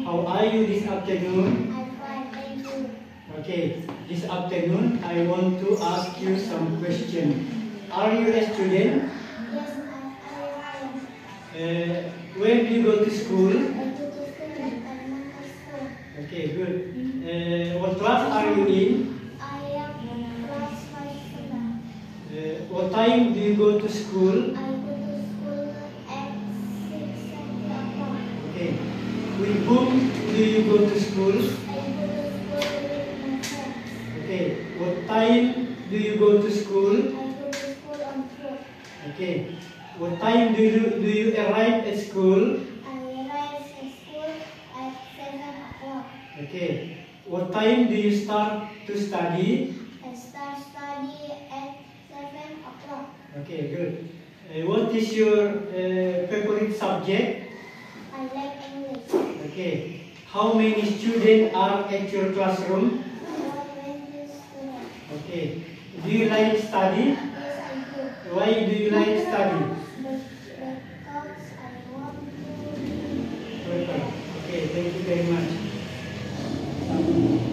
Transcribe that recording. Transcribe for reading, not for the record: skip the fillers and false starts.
How are you this afternoon? I'm fine, thank you. Okay, this afternoon I want to ask you some questions. Are you a student? Yes, I am. Where do you go to school? I go to school at elementary school. Okay, good. What class are you in? I am class 5 student. What time do you go to school? I go to school at 6 o'clock. Okay. With whom do you go to school? I go to school with my friends. Okay. What time do you go to school? I go to school on foot. Okay. What time do you arrive at school? I arrive at school at 7 o'clock. Okay. What time do you start to study? I start study at 7 o'clock. Okay, good. What is your favorite subject? I like English. Okay. How many students are at your classroom? I like student. Okay. Do you like study? Yes, I do. Why do you like study? Because I want to be Okay, thank you very much.